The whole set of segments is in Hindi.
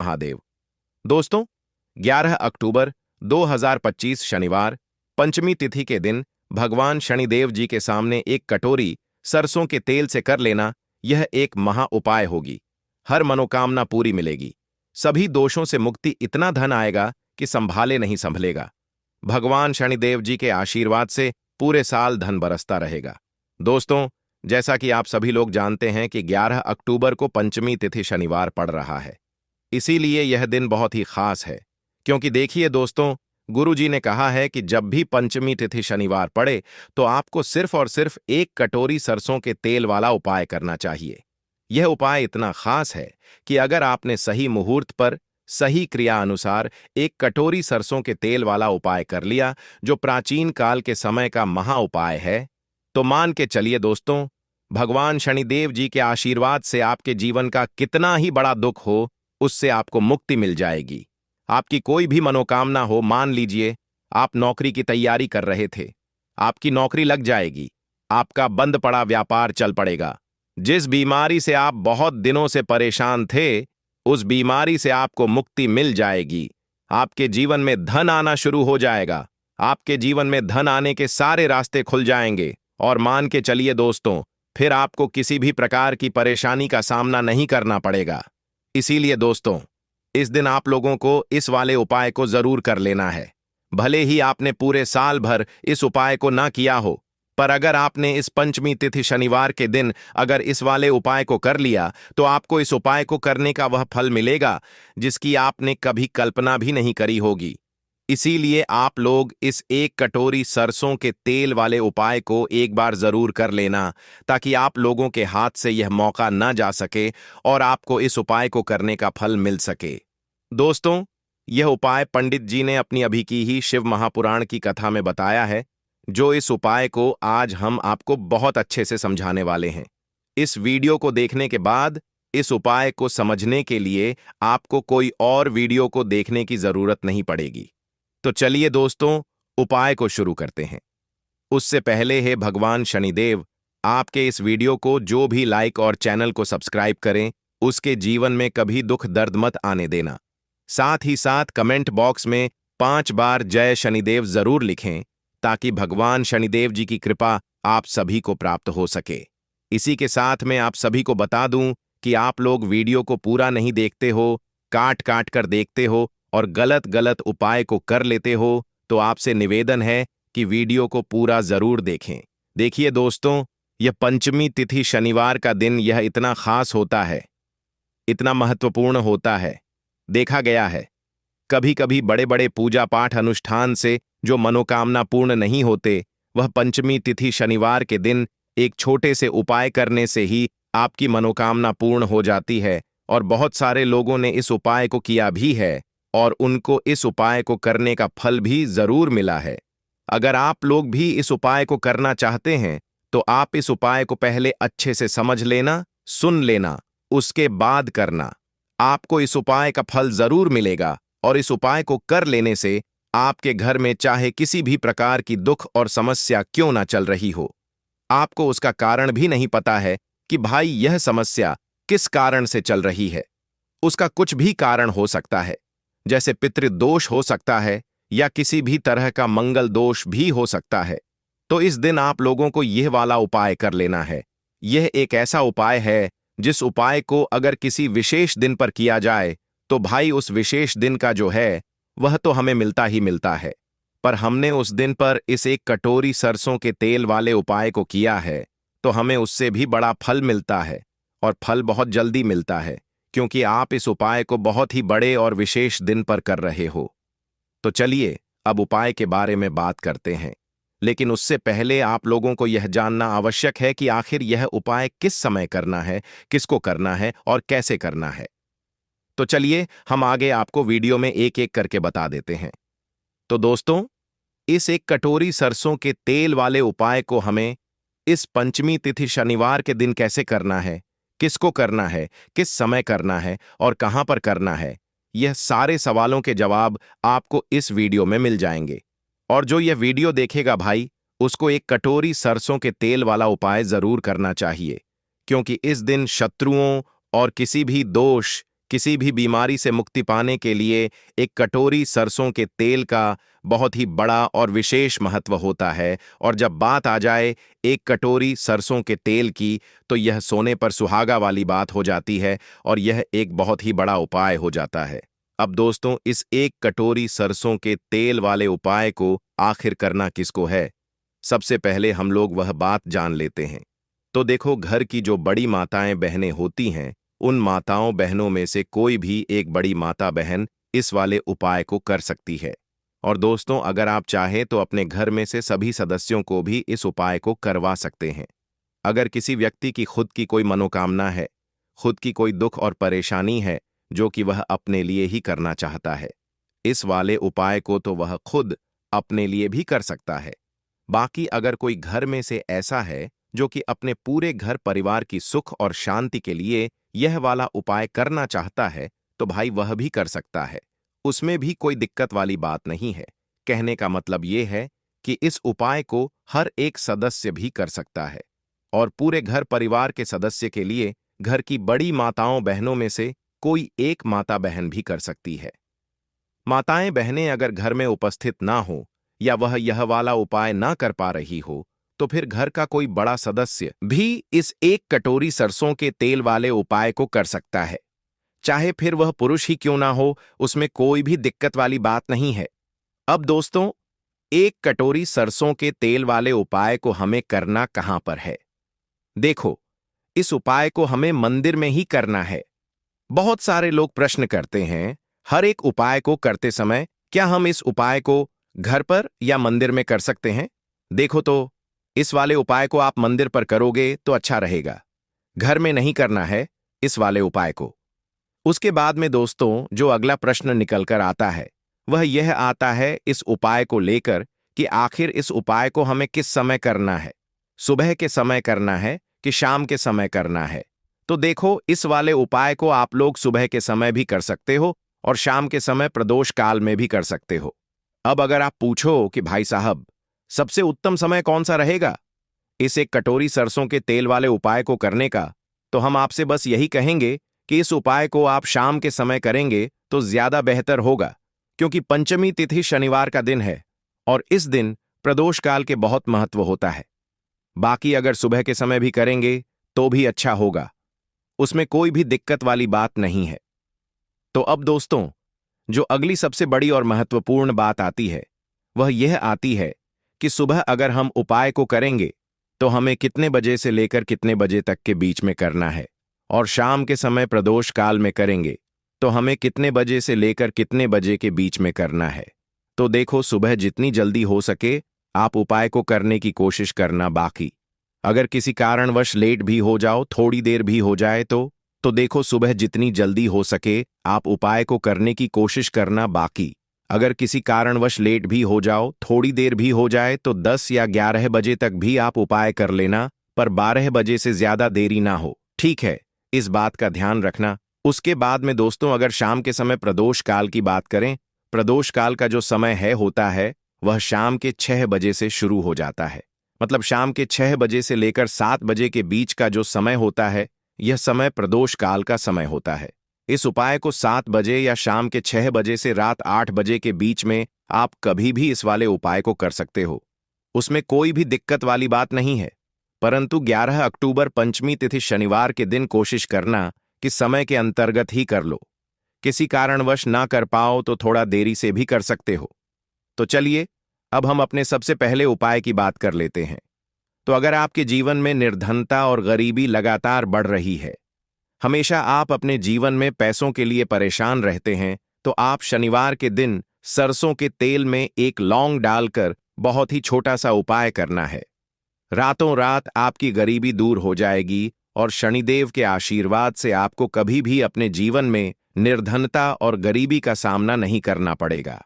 महादेव। दोस्तों, 11 अक्टूबर 2025 शनिवार पंचमी तिथि के दिन भगवान शनिदेव जी के सामने एक कटोरी सरसों के तेल से कर लेना, यह एक महा उपाय होगी। हर मनोकामना पूरी मिलेगी, सभी दोषों से मुक्ति, इतना धन आएगा कि संभाले नहीं संभलेगा। भगवान शनिदेव जी के आशीर्वाद से पूरे साल धन बरसता रहेगा। दोस्तों, जैसा कि आप सभी लोग जानते हैं कि 11 अक्टूबर को पंचमी तिथि शनिवार पड़ रहा है, इसीलिए यह दिन बहुत ही खास है। क्योंकि देखिए दोस्तों, गुरुजी ने कहा है कि जब भी पंचमी तिथि शनिवार पड़े तो आपको सिर्फ और सिर्फ एक कटोरी सरसों के तेल वाला उपाय करना चाहिए। यह उपाय इतना खास है कि अगर आपने सही मुहूर्त पर सही क्रिया अनुसार एक कटोरी सरसों के तेल वाला उपाय कर लिया, जो प्राचीन काल के समय का महा उपाय है, तो मान के चलिए दोस्तों, भगवान शनिदेव जी के आशीर्वाद से आपके जीवन का कितना ही बड़ा दुख हो, उससे आपको मुक्ति मिल जाएगी। आपकी कोई भी मनोकामना हो, मान लीजिए आप नौकरी की तैयारी कर रहे थे, आपकी नौकरी लग जाएगी, आपका बंद पड़ा व्यापार चल पड़ेगा। जिस बीमारी से आप बहुत दिनों से परेशान थे, उस बीमारी से आपको मुक्ति मिल जाएगी। आपके जीवन में धन आना शुरू हो जाएगा, आपके जीवन में धन आने के सारे रास्ते खुल जाएंगे। और मान के चलिए दोस्तों, फिर आपको किसी भी प्रकार की परेशानी का सामना नहीं करना पड़ेगा। इसीलिए दोस्तों, इस दिन आप लोगों को इस वाले उपाय को जरूर कर लेना है। भले ही आपने पूरे साल भर इस उपाय को ना किया हो, पर अगर आपने इस पंचमी तिथि शनिवार के दिन अगर इस वाले उपाय को कर लिया, तो आपको इस उपाय को करने का वह फल मिलेगा जिसकी आपने कभी कल्पना भी नहीं करी होगी। इसीलिए आप लोग इस एक कटोरी सरसों के तेल वाले उपाय को एक बार जरूर कर लेना, ताकि आप लोगों के हाथ से यह मौका न जा सके और आपको इस उपाय को करने का फल मिल सके। दोस्तों, यह उपाय पंडित जी ने अपनी अभी की ही शिव महापुराण की कथा में बताया है, जो इस उपाय को आज हम आपको बहुत अच्छे से समझाने वाले हैं। इस वीडियो को देखने के बाद इस उपाय को समझने के लिए आपको कोई और वीडियो को देखने की जरूरत नहीं पड़ेगी। तो चलिए दोस्तों, उपाय को शुरू करते हैं। उससे पहले है भगवान शनिदेव आपके इस वीडियो को जो भी लाइक और चैनल को सब्सक्राइब करें, उसके जीवन में कभी दुख दर्द मत आने देना। साथ ही साथ कमेंट बॉक्स में 5 बार जय शनिदेव जरूर लिखें, ताकि भगवान शनिदेव जी की कृपा आप सभी को प्राप्त हो सके। इसी के साथ मैं आप सभी को बता दूं कि आप लोग वीडियो को पूरा नहीं देखते हो, काट काट कर देखते हो और गलत गलत उपाय को कर लेते हो, तो आपसे निवेदन है कि वीडियो को पूरा जरूर देखें। देखिए दोस्तों, यह पंचमी तिथि शनिवार का दिन यह इतना खास होता है, इतना महत्वपूर्ण होता है। देखा गया है कभी कभी बड़े बड़े पूजा पाठ अनुष्ठान से जो मनोकामना पूर्ण नहीं होते, वह पंचमी तिथि शनिवार के दिन एक छोटे से उपाय करने से ही आपकी मनोकामना पूर्ण हो जाती है। और बहुत सारे लोगों ने इस उपाय को किया भी है और उनको इस उपाय को करने का फल भी जरूर मिला है। अगर आप लोग भी इस उपाय को करना चाहते हैं, तो आप इस उपाय को पहले अच्छे से समझ लेना, सुन लेना, उसके बाद करना। आपको इस उपाय का फल जरूर मिलेगा और इस उपाय को कर लेने से आपके घर में चाहे किसी भी प्रकार की दुख और समस्या क्यों ना चल रही हो, आपको उसका कारण भी नहीं पता है कि भाई यह समस्या किस कारण से चल रही है। उसका कुछ भी कारण हो सकता है, जैसे पितृदोष हो सकता है या किसी भी तरह का मंगल दोष भी हो सकता है। तो इस दिन आप लोगों को यह वाला उपाय कर लेना है। यह एक ऐसा उपाय है जिस उपाय को अगर किसी विशेष दिन पर किया जाए, तो भाई उस विशेष दिन का जो है वह तो हमें मिलता ही मिलता है। पर हमने उस दिन पर इस एक कटोरी सरसों के तेल वाले उपाय को किया है, तो हमें उससे भी बड़ा फल मिलता है और फल बहुत जल्दी मिलता है, क्योंकि आप इस उपाय को बहुत ही बड़े और विशेष दिन पर कर रहे हो। तो चलिए अब उपाय के बारे में बात करते हैं, लेकिन उससे पहले आप लोगों को यह जानना आवश्यक है कि आखिर यह उपाय किस समय करना है, किसको करना है और कैसे करना है। तो चलिए हम आगे आपको वीडियो में एक एक करके बता देते हैं। तो दोस्तों, इस एक कटोरी सरसों के तेल वाले उपाय को हमें इस पंचमी तिथि शनिवार के दिन कैसे करना है, किसको करना है, किस समय करना है और कहां पर करना है, यह सारे सवालों के जवाब आपको इस वीडियो में मिल जाएंगे। और जो यह वीडियो देखेगा भाई, उसको एक कटोरी सरसों के तेल वाला उपाय जरूर करना चाहिए, क्योंकि इस दिन शत्रुओं और किसी भी दोष, किसी भी बीमारी से मुक्ति पाने के लिए एक कटोरी सरसों के तेल का बहुत ही बड़ा और विशेष महत्व होता है। और जब बात आ जाए एक कटोरी सरसों के तेल की, तो यह सोने पर सुहागा वाली बात हो जाती है और यह एक बहुत ही बड़ा उपाय हो जाता है। अब दोस्तों, इस एक कटोरी सरसों के तेल वाले उपाय को आखिर करना किसको है? सबसे पहले हम लोग वह बात जान लेते हैं। तो देखो, घर की जो बड़ी माताएं बहनें होती हैं, उन माताओं बहनों में से कोई भी एक बड़ी माता बहन इस वाले उपाय को कर सकती है। और दोस्तों, अगर आप चाहें तो अपने घर में से सभी सदस्यों को भी इस उपाय को करवा सकते हैं। अगर किसी व्यक्ति की खुद की कोई मनोकामना है, खुद की कोई दुख और परेशानी है जो कि वह अपने लिए ही करना चाहता है, इस वाले उपाय को तो वह खुद अपने लिए भी कर सकता है। बाकी अगर कोई घर में से ऐसा है जो कि अपने पूरे घर परिवार की सुख और शांति के लिए यह वाला उपाय करना चाहता है, तो भाई वह भी कर सकता है। उसमें भी कोई दिक्कत वाली बात नहीं है। कहने का मतलब ये है कि इस उपाय को हर एक सदस्य भी कर सकता है और पूरे घर परिवार के सदस्य के लिए घर की बड़ी माताओं बहनों में से कोई एक माता बहन भी कर सकती है। माताएं बहनें अगर घर में उपस्थित ना हो या वह यह वाला उपाय ना कर पा रही हो, तो फिर घर का कोई बड़ा सदस्य भी इस एक कटोरी सरसों के तेल वाले उपाय को कर सकता है। चाहे फिर वह पुरुष ही क्यों ना हो, उसमें कोई भी दिक्कत वाली बात नहीं है। अब दोस्तों, एक कटोरी सरसों के तेल वाले उपाय को हमें करना कहां पर है? देखो, इस उपाय को हमें मंदिर में ही करना है। बहुत सारे लोग प्रश्न करते हैं, हर एक उपाय को करते समय क्या हम इस उपाय को घर पर या मंदिर में कर सकते हैं? देखो तो, इस वाले उपाय को आप मंदिर पर करोगे तो अच्छा रहेगा। घर में नहीं करना है इस वाले उपाय को। उसके बाद में दोस्तों, जो अगला प्रश्न निकल कर आता है, वह यह आता है इस उपाय को लेकर कि आखिर इस उपाय को हमें किस समय करना है? सुबह के समय करना है कि शाम के समय करना है? तो देखो, इस वाले उपाय को आप लोग सुबह के समय भी कर सकते हो और शाम के समय प्रदोष काल में भी कर सकते हो। अब अगर आप पूछो कि भाई साहब, सबसे उत्तम समय कौन सा रहेगा इस एक कटोरी सरसों के तेल वाले उपाय को करने का, तो हम आपसे बस यही कहेंगे कि इस उपाय को आप शाम के समय करेंगे तो ज्यादा बेहतर होगा, क्योंकि पंचमी तिथि शनिवार का दिन है और इस दिन प्रदोष काल के बहुत महत्व होता है। बाकी अगर सुबह के समय भी करेंगे तो भी अच्छा होगा, उसमें कोई भी दिक्कत वाली बात नहीं है। तो अब दोस्तों, जो अगली सबसे बड़ी और महत्वपूर्ण बात आती है, वह यह आती है कि सुबह अगर हम उपाय को करेंगे तो हमें कितने बजे से लेकर कितने बजे तक के बीच में करना है, और शाम के समय प्रदोष काल में करेंगे तो हमें कितने बजे से लेकर कितने बजे के बीच में करना है। तो देखो, सुबह जितनी जल्दी हो सके आप उपाय को करने की कोशिश करना। बाकी अगर किसी कारणवश लेट भी हो जाओ, थोड़ी देर भी हो जाए तो देखो, सुबह जितनी जल्दी हो सके आप उपाय को करने की कोशिश करना। बाकी अगर किसी कारणवश लेट भी हो जाओ, थोड़ी देर भी हो जाए, तो 10 या 11 बजे तक भी आप उपाय कर लेना, पर 12 बजे से ज्यादा देरी ना हो, ठीक है? इस बात का ध्यान रखना। उसके बाद में दोस्तों, अगर शाम के समय प्रदोष काल की बात करें, प्रदोष काल का जो समय होता है वह शाम के 6 बजे से शुरू हो जाता है। मतलब शाम के 6 बजे से लेकर 7 बजे के बीच का जो समय होता है, यह समय प्रदोष काल का समय होता है। इस उपाय को 7 बजे या शाम के 6 बजे से रात 8 बजे के बीच में आप कभी भी इस वाले उपाय को कर सकते हो, उसमें कोई भी दिक्कत वाली बात नहीं है। परंतु 11 अक्टूबर पंचमी तिथि शनिवार के दिन कोशिश करना कि समय के अंतर्गत ही कर लो। किसी कारणवश ना कर पाओ तो थोड़ा देरी से भी कर सकते हो। तो चलिए, अब हम अपने सबसे पहले उपाय की बात कर लेते हैं। तो अगर आपके जीवन में निर्धनता और गरीबी लगातार बढ़ रही है, हमेशा आप अपने जीवन में पैसों के लिए परेशान रहते हैं, तो आप शनिवार के दिन सरसों के तेल में एक लौंग डालकर बहुत ही छोटा सा उपाय करना है। रातों रात आपकी गरीबी दूर हो जाएगी और शनिदेव के आशीर्वाद से आपको कभी भी अपने जीवन में निर्धनता और गरीबी का सामना नहीं करना पड़ेगा।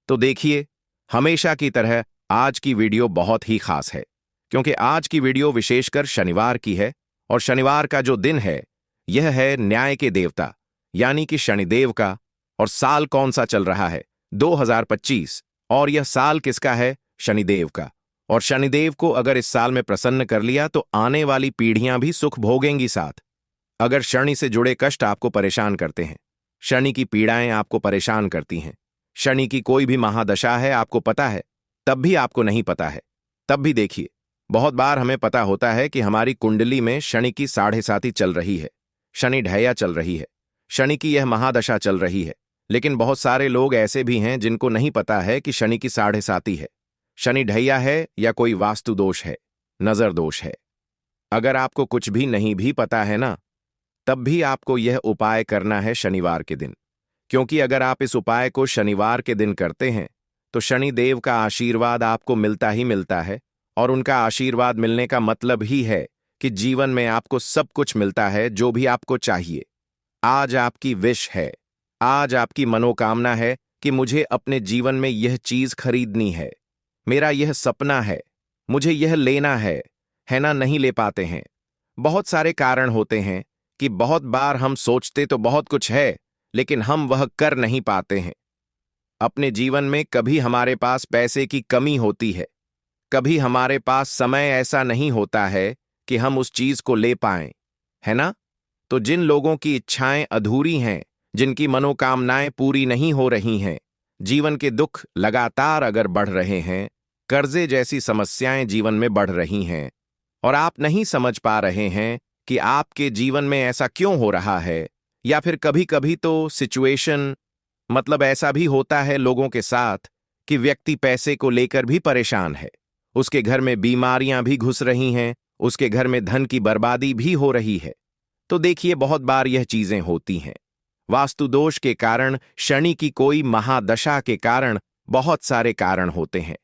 तो देखिए, हमेशा की तरह आज की वीडियो बहुत ही खास है, क्योंकि आज की वीडियो विशेषकर शनिवार की है और शनिवार का जो दिन है यह है न्याय के देवता यानी कि शनिदेव का। और साल कौन सा चल रहा है? 2025। और यह साल किसका है? शनिदेव का। और शनिदेव को अगर इस साल में प्रसन्न कर लिया तो आने वाली पीढ़ियां भी सुख भोगेंगी साथ। अगर शनि से जुड़े कष्ट आपको परेशान करते हैं, शनि की पीड़ाएं आपको परेशान करती हैं। शनि की कोई भी महादशा है आपको पता है, तब भी आपको नहीं पता है। तब भी देखिए, बहुत बार हमें पता होता है कि हमारी कुंडली में शनि की 7.5 चल रही है, शनि ढैया चल रही है, शनि की यह महादशा चल रही है। लेकिन बहुत सारे लोग ऐसे भी हैं जिनको नहीं पता है कि शनि की 7.5 है, शनि ढैया है या कोई वास्तु दोष है, नजर दोष है। अगर आपको कुछ भी नहीं भी पता है ना, तब भी आपको यह उपाय करना है शनिवार के दिन। क्योंकि अगर आप इस उपाय को शनिवार के दिन करते हैं तो शनि देव का आशीर्वाद आपको मिलता ही मिलता है। और उनका आशीर्वाद मिलने का मतलब ही है कि जीवन में आपको सब कुछ मिलता है जो भी आपको चाहिए। आज आपकी विश है, आज आपकी मनोकामना है कि मुझे अपने जीवन में यह चीज खरीदनी है, मेरा यह सपना है, मुझे यह लेना है ना। नहीं ले पाते हैं। बहुत सारे कारण होते हैं कि बहुत बार हम सोचते तो बहुत कुछ है, लेकिन हम वह कर नहीं पाते हैं। अपने जीवन में कभी हमारे पास पैसे की कमी होती है, कभी हमारे पास समय ऐसा नहीं होता है कि हम उस चीज को ले पाएं, है ना। तो जिन लोगों की इच्छाएं अधूरी हैं, जिनकी मनोकामनाएं पूरी नहीं हो रही हैं, जीवन के दुख लगातार अगर बढ़ रहे हैं, कर्जे जैसी समस्याएं जीवन में बढ़ रही हैं, और आप नहीं समझ पा रहे हैं कि आपके जीवन में ऐसा क्यों हो रहा है, या फिर कभी कभी तो सिचुएशन मतलब ऐसा भी होता है लोगों के साथ कि व्यक्ति पैसे को लेकर भी परेशान है, उसके घर में बीमारियां भी घुस रही हैं, उसके घर में धन की बर्बादी भी हो रही है। तो देखिए, बहुत बार यह चीजें होती हैं वास्तु दोष के कारण, शनि की कोई महादशा के कारण। बहुत सारे कारण होते हैं,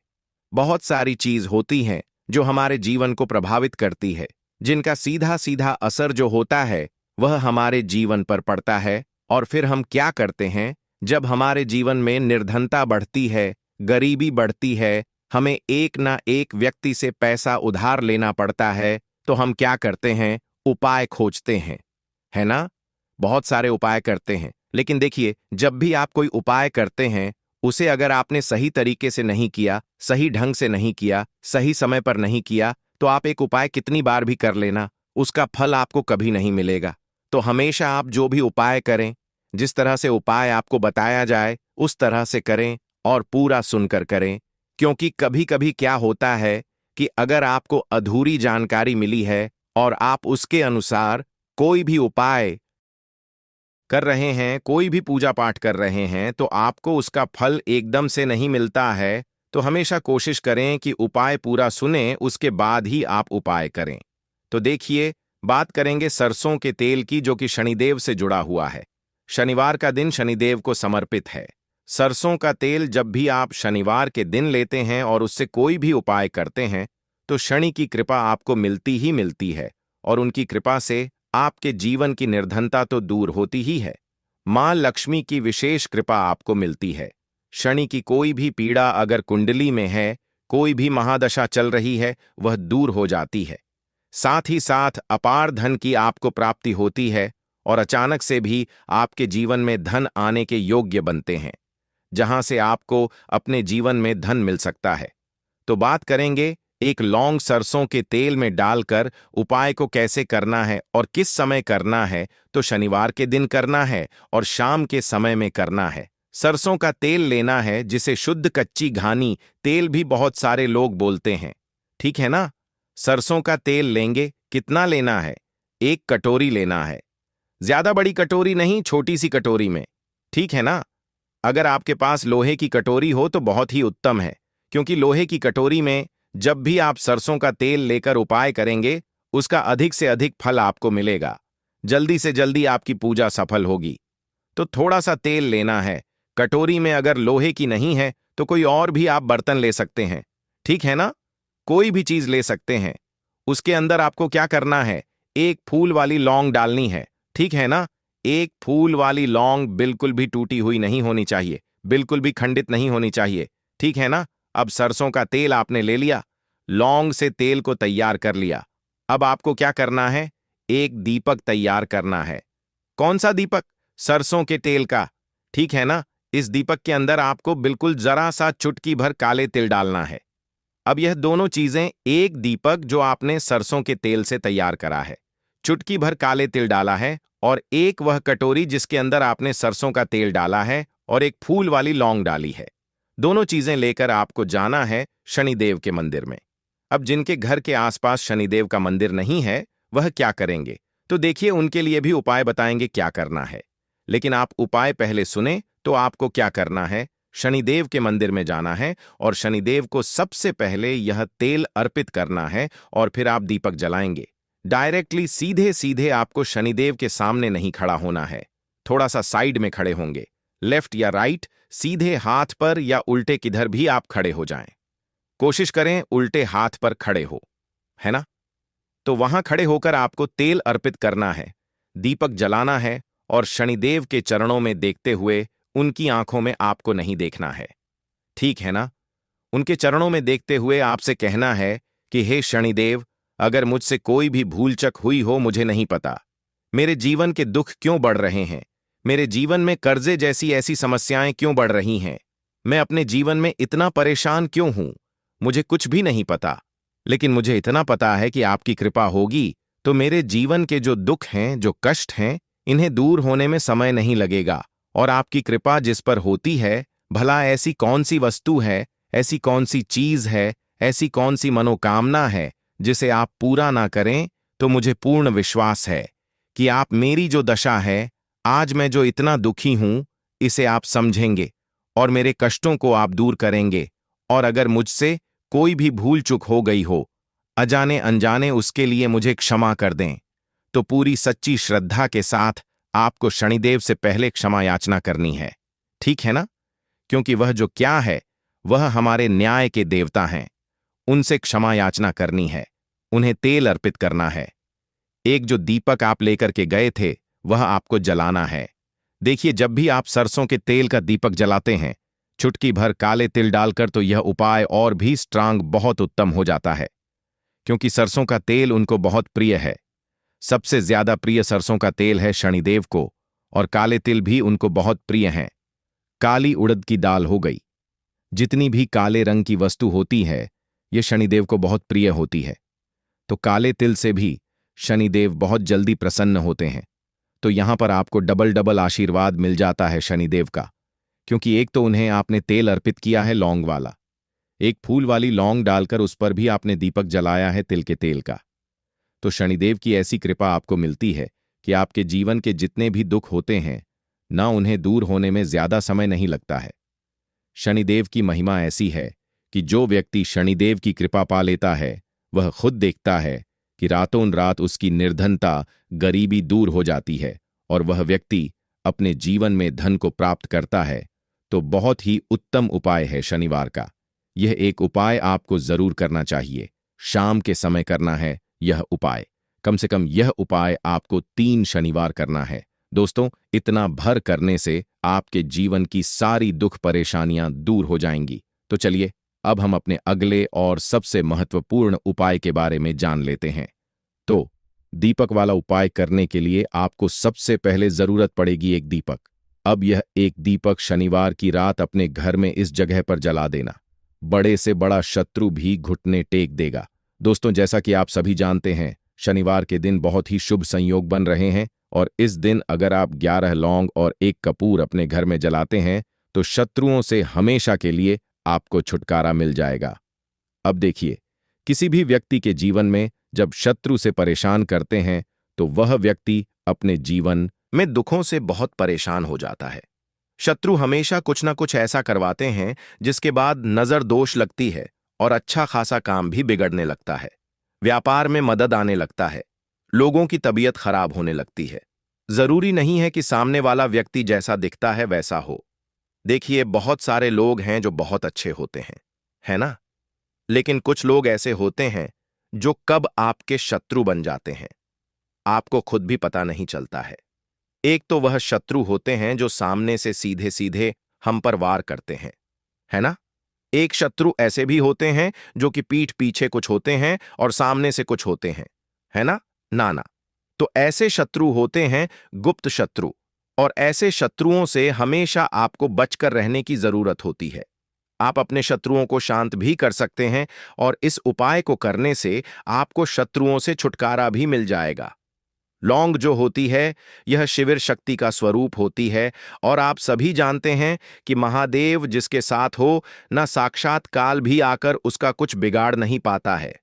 बहुत सारी चीज होती हैं जो हमारे जीवन को प्रभावित करती है, जिनका सीधा सीधा असर जो होता है वह हमारे जीवन पर पड़ता है। और फिर हम क्या करते हैं, जब हमारे जीवन में निर्धनता बढ़ती है, गरीबी बढ़ती है, हमें एक ना एक व्यक्ति से पैसा उधार लेना पड़ता है, तो हम क्या करते हैं, उपाय खोजते हैं, है ना। बहुत सारे उपाय करते हैं, लेकिन देखिए, जब भी आप कोई उपाय करते हैं, उसे अगर आपने सही तरीके से नहीं किया, सही ढंग से नहीं किया, सही समय पर नहीं किया, तो आप एक उपाय कितनी बार भी कर लेना, उसका फल आपको कभी नहीं मिलेगा। तो हमेशा आप जो भी उपाय करें, जिस तरह से उपाय आपको बताया जाए उस तरह से करें, और पूरा सुनकर करें। क्योंकि कभी कभी क्या होता है कि अगर आपको अधूरी जानकारी मिली है और आप उसके अनुसार कोई भी उपाय कर रहे हैं, कोई भी पूजा पाठ कर रहे हैं, तो आपको उसका फल एकदम से नहीं मिलता है। तो हमेशा कोशिश करें कि उपाय पूरा सुने, उसके बाद ही आप उपाय करें। तो देखिए, बात करेंगे सरसों के तेल की, जो कि शनिदेव से जुड़ा हुआ है। शनिवार का दिन शनिदेव को समर्पित है। सरसों का तेल जब भी आप शनिवार के दिन लेते हैं और उससे कोई भी उपाय करते हैं, तो शनि की कृपा आपको मिलती ही मिलती है, और उनकी कृपा से आपके जीवन की निर्धनता तो दूर होती ही है, मां लक्ष्मी की विशेष कृपा आपको मिलती है। शनि की कोई भी पीड़ा अगर कुंडली में है, कोई भी महादशा चल रही है, वह दूर हो जाती है। साथ ही साथ अपार धन की आपको प्राप्ति होती है, और अचानक से भी आपके जीवन में धन आने के योग्य बनते हैं, जहां से आपको अपने जीवन में धन मिल सकता है। तो बात करेंगे एक लौंग सरसों के तेल में डालकर उपाय को कैसे करना है और किस समय करना है। तो शनिवार के दिन करना है और शाम के समय में करना है। सरसों का तेल लेना है, जिसे शुद्ध कच्ची घानी तेल भी बहुत सारे लोग बोलते हैं, ठीक है ना। सरसों का तेल लेंगे, कितना लेना है, 1 कटोरी लेना है। ज्यादा बड़ी कटोरी नहीं, छोटी सी कटोरी में, ठीक है ना। अगर आपके पास लोहे की कटोरी हो तो बहुत ही उत्तम है, क्योंकि लोहे की कटोरी में जब भी आप सरसों का तेल लेकर उपाय करेंगे, उसका अधिक से अधिक फल आपको मिलेगा, जल्दी से जल्दी आपकी पूजा सफल होगी। तो थोड़ा सा तेल लेना है। कटोरी में अगर लोहे की नहीं है तो कोई और भी आप बर्तन ले सकते हैं, ठीक है ना। कोई भी चीज ले सकते हैं। उसके अंदर आपको क्या करना है, 1 फूल वाली लौंग डालनी है, ठीक है ना। 1 फूल वाली लौंग बिल्कुल भी टूटी हुई नहीं होनी चाहिए, बिल्कुल भी खंडित नहीं होनी चाहिए, ठीक है ना। अब सरसों का तेल आपने ले लिया, लौंग से तेल को तैयार कर लिया। अब आपको क्या करना है, एक दीपक तैयार करना है। कौन सा दीपक, सरसों के तेल का, ठीक है ना। इस दीपक के अंदर आपको बिल्कुल जरा सा चुटकी भर काले तिल डालना है। अब यह दोनों चीजें, एक दीपक जो आपने सरसों के तेल से तैयार करा है, चुटकी भर काले तिल डाला है, और एक वह कटोरी जिसके अंदर आपने सरसों का तेल डाला है और एक फूल वाली लौंग डाली है। दोनों चीजें लेकर आपको जाना है शनिदेव के मंदिर में। अब जिनके घर के आसपास शनिदेव का मंदिर नहीं है, वह क्या करेंगे? तो देखिए, उनके लिए भी उपाय बताएंगे क्या करना है। लेकिन आप उपाय पहले सुने तो आपको क्या करना है। शनिदेव के मंदिर में जाना है और शनिदेव को सबसे पहले यह तेल अर्पित करना है और फिर आप दीपक जलाएंगे। डायरेक्टली सीधे सीधे आपको शनिदेव के सामने नहीं खड़ा होना है, थोड़ा सा साइड में खड़े होंगे, लेफ्ट या राइट, सीधे हाथ पर या उल्टे किधर भी आप खड़े हो जाएं। कोशिश करें उल्टे हाथ पर खड़े हो, है ना? तो वहां खड़े होकर आपको तेल अर्पित करना है, दीपक जलाना है और शनिदेव के चरणों में देखते हुए उनकी आंखों में आपको नहीं देखना है। ठीक है ना? उनके चरणों में देखते हुए आपसे कहना है कि हे शनिदेव, अगर मुझसे कोई भी भूलचक हुई हो मुझे नहीं पता। मेरे जीवन के दुख क्यों बढ़ रहे हैं? मेरे जीवन में कर्जे जैसी ऐसी समस्याएं क्यों बढ़ रही हैं? मैं अपने जीवन में इतना परेशान क्यों हूं? मुझे कुछ भी नहीं पता, लेकिन मुझे इतना पता है कि आपकी कृपा होगी तो मेरे जीवन के जो दुख हैं, जो कष्ट हैं, इन्हें दूर होने में समय नहीं लगेगा। और आपकी कृपा जिस पर होती है, भला ऐसी कौन सी वस्तु है, ऐसी कौन सी चीज है, ऐसी कौन सी मनोकामना है जिसे आप पूरा ना करें? तो मुझे पूर्ण विश्वास है कि आप मेरी जो दशा है, आज मैं जो इतना दुखी हूं, इसे आप समझेंगे और मेरे कष्टों को आप दूर करेंगे। और अगर मुझसे कोई भी भूल चूक हो गई हो, अजाने अनजाने, उसके लिए मुझे क्षमा कर दें। तो पूरी सच्ची श्रद्धा के साथ आपको शनिदेव से पहले क्षमा याचना करनी है। ठीक है ना? क्योंकि वह जो क्या है, वह हमारे न्याय के देवता हैं। उनसे क्षमा याचना करनी है, उन्हें तेल अर्पित करना है। एक जो दीपक आप लेकर के गए थे, वह आपको जलाना है। देखिए, जब भी आप सरसों के तेल का दीपक जलाते हैं, चुटकी भर काले तिल डालकर, तो यह उपाय और भी स्ट्रांग, बहुत उत्तम हो जाता है। क्योंकि सरसों का तेल उनको बहुत प्रिय है। सबसे ज्यादा प्रिय सरसों का तेल है शनिदेव को, और काले तिल भी उनको बहुत प्रिय हैं। काली उड़द की दाल हो गई, जितनी भी काले रंग की वस्तु होती है, ये शनिदेव को बहुत प्रिय होती है। तो काले तिल से भी शनिदेव बहुत जल्दी प्रसन्न होते हैं। तो यहां पर आपको डबल डबल आशीर्वाद मिल जाता है शनिदेव का। क्योंकि एक तो उन्हें आपने तेल अर्पित किया है लौंग वाला, एक फूल वाली लौंग डालकर उस पर भी आपने दीपक जलाया है तिल के तेल का। तो शनिदेव की ऐसी कृपा आपको मिलती है कि आपके जीवन के जितने भी दुख होते हैं ना, उन्हें दूर होने में ज्यादा समय नहीं लगता है। शनिदेव की महिमा ऐसी है कि जो व्यक्ति शनिदेव की कृपा पा लेता है, वह खुद देखता है कि रातों रात उसकी निर्धनता, गरीबी दूर हो जाती है और वह व्यक्ति अपने जीवन में धन को प्राप्त करता है। तो बहुत ही उत्तम उपाय है शनिवार का। यह एक उपाय आपको जरूर करना चाहिए। शाम के समय करना है यह उपाय। कम से कम यह उपाय आपको 3 शनिवार करना है। दोस्तों, इतना भर करने से आपके जीवन की सारी दुख परेशानियां दूर हो जाएंगी। तो चलिए, अब हम अपने अगले और सबसे महत्वपूर्ण उपाय के बारे में जान लेते हैं। तो दीपक वाला उपाय करने के लिए आपको सबसे पहले जरूरत पड़ेगी एक दीपक। अब यह एक दीपक शनिवार की रात अपने घर में इस जगह पर जला देना। बड़े से बड़ा शत्रु भी घुटने टेक देगा। दोस्तों, जैसा कि आप सभी जानते हैं, शनिवार के दिन बहुत ही शुभ संयोग बन रहे हैं और इस दिन अगर आप 11 लौंग और 1 कपूर अपने घर में जलाते हैं तो शत्रुओं से हमेशा के लिए आपको छुटकारा मिल जाएगा। अब देखिए, किसी भी व्यक्ति के जीवन में जब शत्रु से परेशान करते हैं तो वह व्यक्ति अपने जीवन में दुखों से बहुत परेशान हो जाता है। शत्रु हमेशा कुछ ना कुछ ऐसा करवाते हैं जिसके बाद नजर दोष लगती है और अच्छा खासा काम भी बिगड़ने लगता है। व्यापार में मदद आने लगता है, लोगों की तबीयत खराब होने लगती है। जरूरी नहीं है कि सामने वाला व्यक्ति जैसा दिखता है वैसा हो। देखिए, बहुत सारे लोग हैं जो बहुत अच्छे होते हैं, है ना? लेकिन कुछ लोग ऐसे होते हैं जो कब आपके शत्रु बन जाते हैं, आपको खुद भी पता नहीं चलता है। एक तो वह शत्रु होते हैं जो सामने से सीधे सीधे हम पर वार करते हैं, है ना? एक शत्रु ऐसे भी होते हैं जो कि पीठ पीछे कुछ होते हैं और सामने से कुछ होते हैं, है ना? ना ना। तो ऐसे शत्रु होते हैं गुप्त शत्रु, और ऐसे शत्रुओं से हमेशा आपको बचकर रहने की जरूरत होती है। आप अपने शत्रुओं को शांत भी कर सकते हैं और इस उपाय को करने से आपको शत्रुओं से छुटकारा भी मिल जाएगा। लौंग जो होती है यह शिविर शक्ति का स्वरूप होती है, और आप सभी जानते हैं कि महादेव जिसके साथ हो ना साक्षात काल भी आकर उसका कुछ बिगाड़ नहीं पाता है।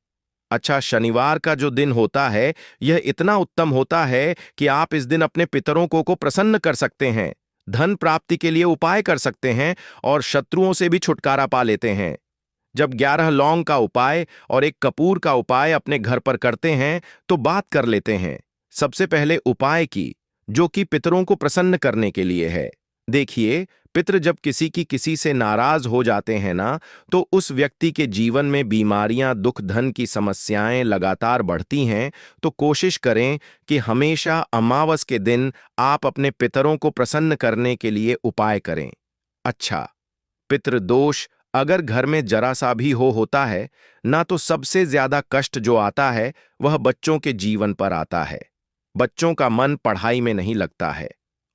अच्छा, शनिवार का जो दिन होता है यह इतना उत्तम होता है कि आप इस दिन अपने पितरों को प्रसन्न कर सकते हैं, धन प्राप्ति के लिए उपाय कर सकते हैं और शत्रुओं से भी छुटकारा पा लेते हैं। जब 11 लौंग का उपाय और एक कपूर का उपाय अपने घर पर करते हैं तो बात कर लेते हैं सबसे पहले उपाय की, जो कि पितरों को प्रसन्न करने के लिए है। देखिए, पितृ जब किसी से नाराज हो जाते हैं ना, तो उस व्यक्ति के जीवन में बीमारियां, दुख, धन की समस्याएं लगातार बढ़ती हैं। तो कोशिश करें कि हमेशा अमावस के दिन आप अपने पितरों को प्रसन्न करने के लिए उपाय करें। अच्छा, पितृदोष अगर घर में जरा सा भी होता है ना, तो सबसे ज्यादा कष्ट जो आता है वह बच्चों के जीवन पर आता है। बच्चों का मन पढ़ाई में नहीं लगता है,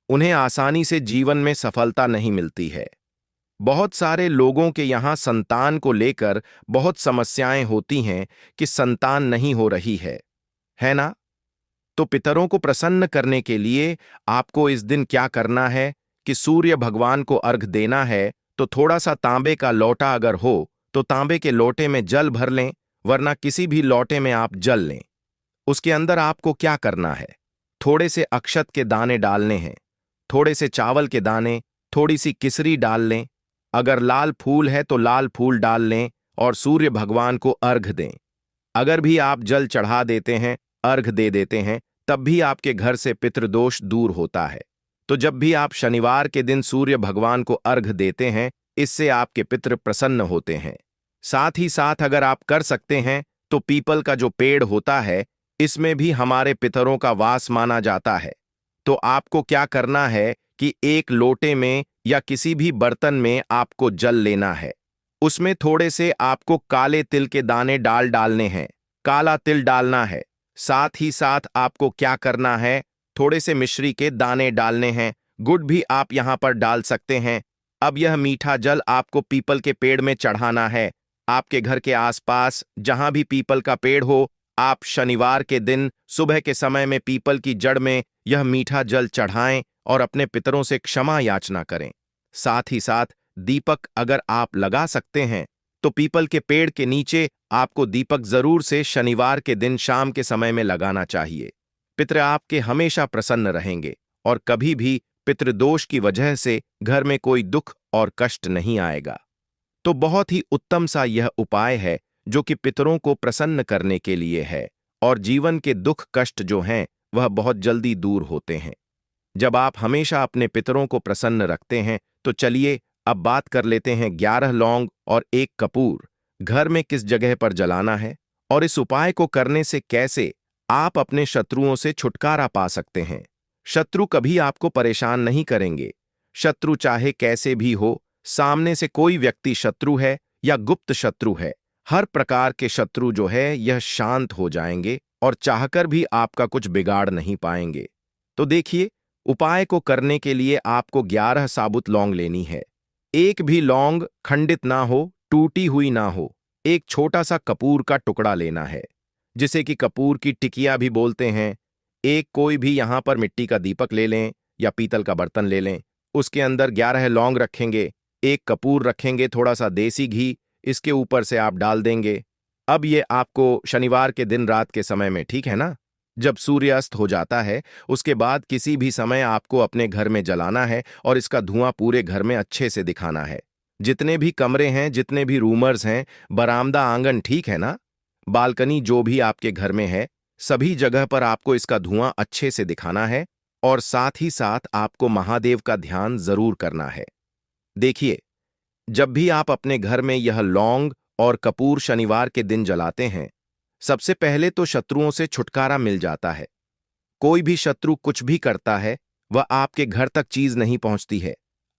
उन्हें आसानी से जीवन में सफलता नहीं मिलती है। बहुत सारे लोगों के यहाँ संतान को लेकर बहुत समस्याएं होती हैं कि संतान नहीं हो रही है ना? तो पितरों को प्रसन्न करने के लिए आपको इस दिन क्या करना है कि सूर्य भगवान को अर्घ देना है। तो थोड़ा सा तांबे का लोटा अगर हो तो तांबे के लोटे में जल भर लें, वरना किसी भी लोटे में आप जल लें। उसके अंदर आपको क्या करना है, थोड़े से अक्षत के दाने डालने हैं, थोड़े से चावल के दाने, थोड़ी सी किसरी डाल लें। अगर लाल फूल है तो लाल फूल डाल लें और सूर्य भगवान को अर्घ दें। अगर भी आप जल चढ़ा देते हैं, अर्घ दे देते हैं, तब भी आपके घर से पितृदोष दूर होता है। तो जब भी आप शनिवार के दिन सूर्य भगवान को अर्घ देते हैं, इससे आपके पितृ प्रसन्न होते हैं। साथ ही साथ अगर आप कर सकते हैं तो पीपल का जो पेड़ होता है, इसमें भी हमारे पितरों का वास माना जाता है। तो आपको क्या करना है कि एक लोटे में या किसी भी बर्तन में आपको जल लेना है। उसमें थोड़े से आपको काले तिल के दाने डालने हैं, काला तिल डालना है। साथ ही साथ आपको क्या करना है, थोड़े से मिश्री के दाने डालने हैं, गुड़ भी आप यहां पर डाल सकते हैं। अब यह मीठा जल आपको पीपल के पेड़ में चढ़ाना है। आपके घर के आसपास जहां भी पीपल का पेड़ हो, आप शनिवार के दिन सुबह के समय में पीपल की जड़ में यह मीठा जल चढ़ाएं और अपने पितरों से क्षमा याचना करें। साथ ही साथ दीपक अगर आप लगा सकते हैं तो पीपल के पेड़ के नीचे आपको दीपक जरूर से शनिवार के दिन शाम के समय में लगाना चाहिए। पितृ आपके हमेशा प्रसन्न रहेंगे और कभी भी पितृदोष की वजह से घर में कोई दुख और कष्ट नहीं आएगा। तो बहुत ही उत्तम सा यह उपाय है जो कि पितरों को प्रसन्न करने के लिए है, और जीवन के दुख कष्ट जो हैं वह बहुत जल्दी दूर होते हैं जब आप हमेशा अपने पितरों को प्रसन्न रखते हैं। तो चलिए अब बात कर लेते हैं 11 लौंग और एक कपूर घर में किस जगह पर जलाना है, और इस उपाय को करने से कैसे आप अपने शत्रुओं से छुटकारा पा सकते हैं। शत्रु कभी आपको परेशान नहीं करेंगे। शत्रु चाहे कैसे भी हो, सामने से कोई व्यक्ति शत्रु है या गुप्त शत्रु है, हर प्रकार के शत्रु जो है यह शांत हो जाएंगे और चाहकर भी आपका कुछ बिगाड़ नहीं पाएंगे। तो देखिए, उपाय को करने के लिए आपको 11 साबुत लौंग लेनी है। एक भी लौंग खंडित ना हो, टूटी हुई ना हो। एक छोटा सा कपूर का टुकड़ा लेना है, जिसे कि कपूर की टिकिया भी बोलते हैं। एक कोई भी यहां पर मिट्टी का दीपक ले लें या पीतल का बर्तन ले लें। उसके अंदर 11 लौंग रखेंगे, एक कपूर रखेंगे, थोड़ा सा देसी घी इसके ऊपर से आप डाल देंगे। अब ये आपको शनिवार के दिन रात के समय में, ठीक है ना, जब सूर्य अस्त हो जाता है उसके बाद किसी भी समय आपको अपने घर में जलाना है और इसका धुआं पूरे घर में अच्छे से दिखाना है। जितने भी कमरे हैं, जितने भी रूमर्स हैं, बरामदा, आंगन, ठीक है ना, बालकनी, जो भी आपके घर में है, सभी जगह पर आपको इसका धुआं अच्छे से दिखाना है। और साथ ही साथ आपको महादेव का ध्यान जरूर करना है। देखिए, जब भी आप अपने घर में यह लौंग और कपूर शनिवार के दिन जलाते हैं, सबसे पहले तो शत्रुओं से छुटकारा मिल जाता है। कोई भी शत्रु कुछ भी करता है, वह आपके घर तक चीज नहीं पहुंचती है,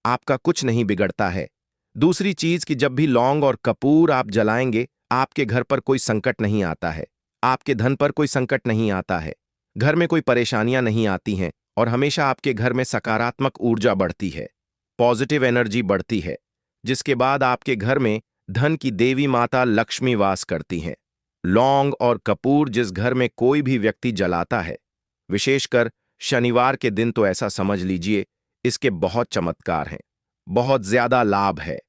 आपका कुछ नहीं बिगड़ता है। दूसरी चीज कि जब भी लौंग और कपूर आप जलाएंगे, आपके घर पर कोई संकट नहीं आता है, आपके धन पर कोई संकट नहीं आता है, घर में कोई परेशानियां नहीं आती हैं, और हमेशा आपके घर में सकारात्मक ऊर्जा बढ़ती है, पॉजिटिव एनर्जी बढ़ती है, जिसके बाद आपके घर में धन की देवी माता लक्ष्मी वास करती हैं। लौंग और कपूर जिस घर में कोई भी व्यक्ति जलाता है, विशेषकर शनिवार के दिन तो ऐसा समझ लीजिए इसके बहुत चमत्कार हैं, बहुत ज्यादा लाभ है।